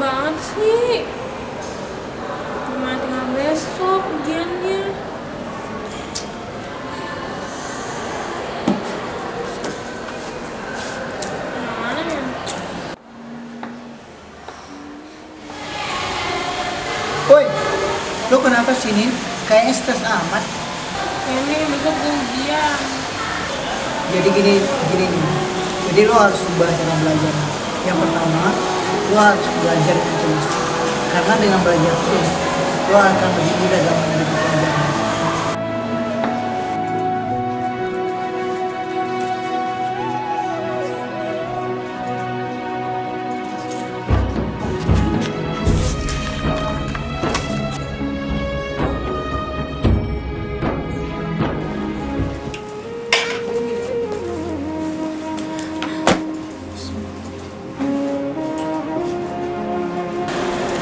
banget sih. Gimana tinggal besok ujiannya? Mana ya? Woi, lo kenapa sih, Nin? Kayaknya stres amat. Ini besok ujian. Jadi gini nih. Jadi lo harus ubah cara belajar. Yang pertama, lo harus belajar dengan terus. Karena dengan belajar terus, lo akan lebih mudah dalam menghadapi pelajaran.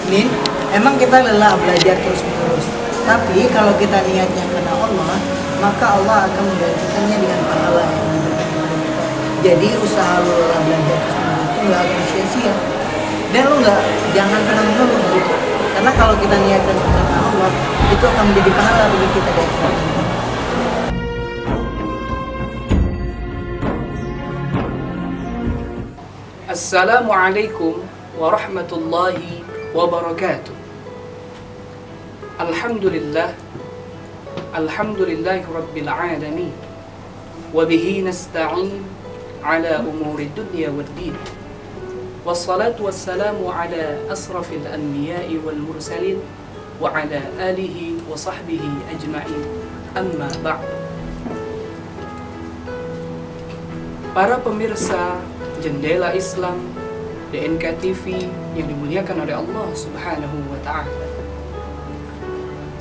Nin, emang kita lelah belajar terus-menerus. Tapi kalau kita niatnya karena Allah, maka Allah akan menggantikannya dengan pahala yang diberikan kepada kita. Jadi usaha lo lelah belajar terus-menerus itu nggak akan sia-sia. Dan lo jangan pernah mengeluh gitu. Karena kalau kita niatkan karena Allah, itu akan menjadi pahala bagi kita di akhirat. Assalamualaikum warahmatullahi wabarakatuh. Alhamdulillahi rabbil alamin. Wa bihi nasta'in ala umuri dunya waddin. Wassalatu wassalamu ala asrafil anbiya'i wal mursalin wa ala alihi wa sahbihi ajma'in. Amma ba'd. Para pemirsa Jendela Islam DNK TV yang dimuliakan oleh Allah Subhanahu wa Ta'ala,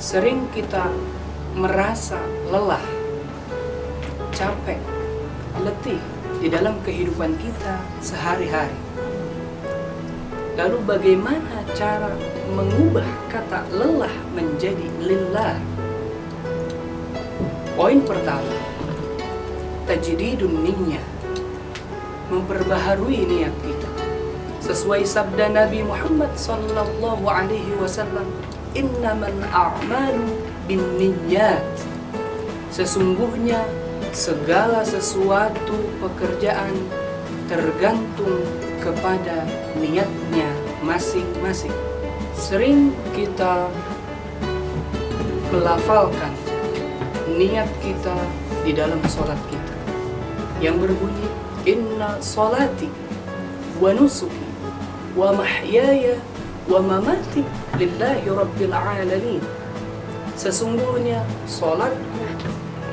sering kita merasa lelah, capek, letih di dalam kehidupan kita sehari-hari. Lalu bagaimana cara mengubah kata lelah menjadi lillah? Poin pertama, tajdidun niyyah, memperbaharui niat kita. Sesuai sabda Nabi Muhammad sallallahu alaihi wasallam, innamal a'malu binniyat. Sesungguhnya segala sesuatu pekerjaan tergantung kepada niatnya masing-masing. Sering kita melafalkan niat kita di dalam sholat kita yang berbunyi inna sholati wa nusuki wa mahyaya wa mamati lillahi rabbil alamin. Sesungguhnya sholatku,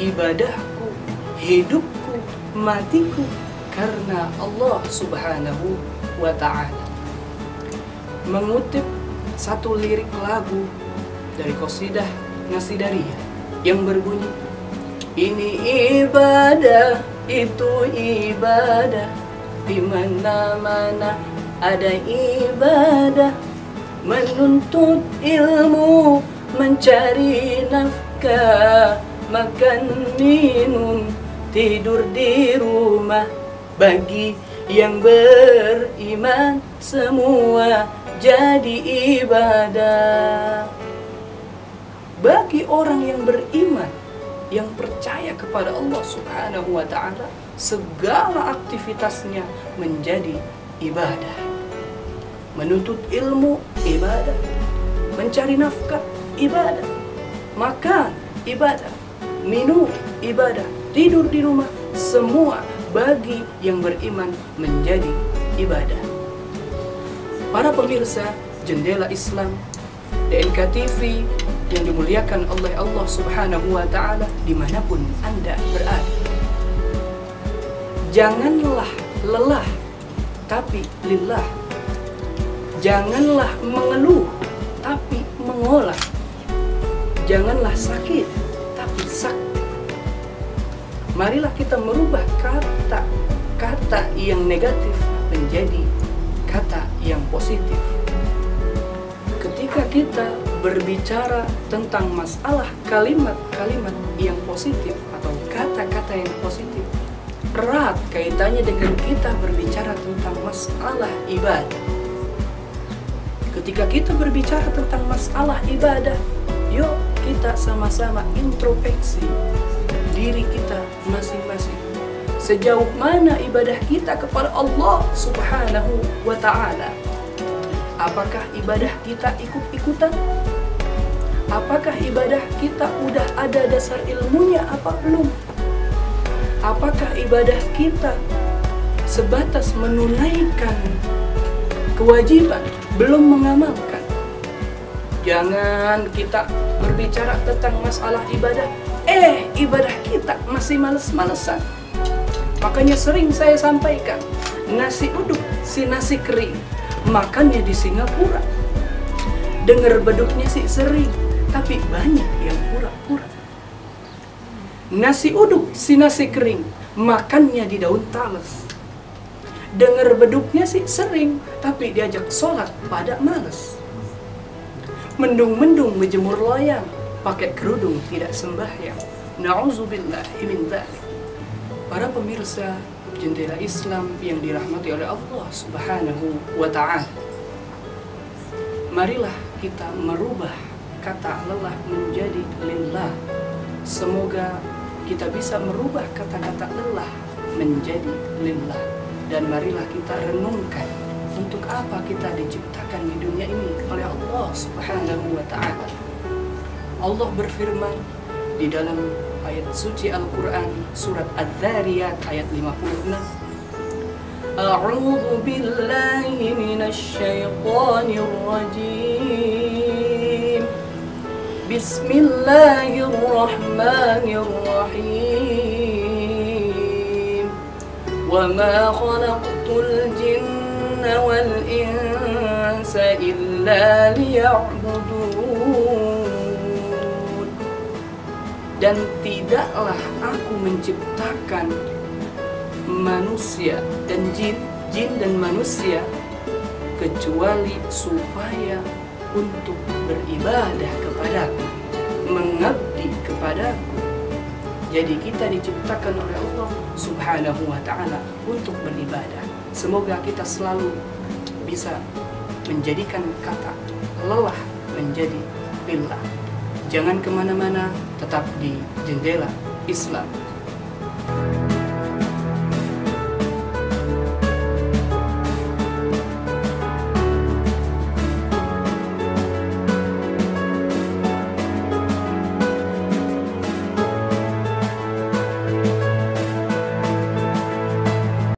ibadahku, hidupku, matiku karena Allah Subhanahu wa Ta'ala. Mengutip satu lirik lagu dari Qasidah Ngasidariyah yang berbunyi, ini ibadah, itu ibadah, di mana-mana ada ibadah, menuntut ilmu, mencari nafkah, makan minum, tidur di rumah. Bagi yang beriman semua jadi ibadah. Bagi orang yang beriman, yang percaya kepada Allah Subhanahu wa Ta'ala, segala aktivitasnya menjadi ibadah. Menuntut ilmu, ibadah. Mencari nafkah, ibadah. Makan, ibadah. Minum, ibadah. Tidur di rumah, semua bagi yang beriman menjadi ibadah. Para pemirsa Jendela Islam DNK TV yang dimuliakan oleh Allah Subhanahu wa Ta'ala dimanapun Anda berada, janganlah lelah tapi lillah. Janganlah mengeluh tapi mengolah. Janganlah sakit tapi sakti. Marilah kita merubah kata-kata yang negatif menjadi kata yang positif. Ketika kita berbicara tentang masalah kalimat-kalimat yang positif atau kata-kata yang positif, erat kaitannya dengan kita berbicara tentang masalah ibadah. ketika kita berbicara tentang masalah ibadah, yuk kita sama-sama introspeksi diri kita masing-masing. Sejauh mana ibadah kita kepada Allah Subhanahu wa ta'ala? Apakah ibadah kita ikut-ikutan? Apakah ibadah kita udah ada dasar ilmunya apa belum? Apakah ibadah kita sebatas menunaikan kewajiban, belum mengamalkan? Jangan kita berbicara tentang masalah ibadah, ibadah kita masih males-malesan. Makanya sering saya sampaikan, nasi uduk si nasi kering, makannya di Singapura. Dengar beduknya sih sering, tapi banyak yang pura-pura. Nasi uduk si nasi kering, makannya di daun talas. Dengar beduknya sih sering, tapi diajak sholat pada males. Mendung-mendung menjemur loyang, pakai kerudung tidak sembahyang. Na'udzubillahi min dzalik. Para pemirsa Jendela Islam yang dirahmati oleh Allah Subhanahu wa ta'ala, marilah kita merubah kata lelah menjadi lillah. Semoga kita bisa merubah kata-kata lelah menjadi lillah. Dan marilah kita renungkan, untuk apa kita diciptakan di dunia ini oleh Allah Subhanahu wa ta'ala. Allah berfirman di dalam ayat suci Al-Quran, surat Adz-Dzariyat ayat 56. A'udzu billahi minasy syaithanir rajim. Bismillahirrahmanirrahim. Wa ma khalaqtul jinna wal insa illa liya'budun. Dan tidaklah aku menciptakan manusia dan jin dan manusia kecuali supaya untuk beribadah kepadaku, mengabdi kepadaku. Jadi kita diciptakan oleh Allah Subhanahu wa ta'ala untuk beribadah. Semoga kita selalu bisa menjadikan kata lelah menjadi lillah. Jangan kemana-mana, tetap di Jendela Islam.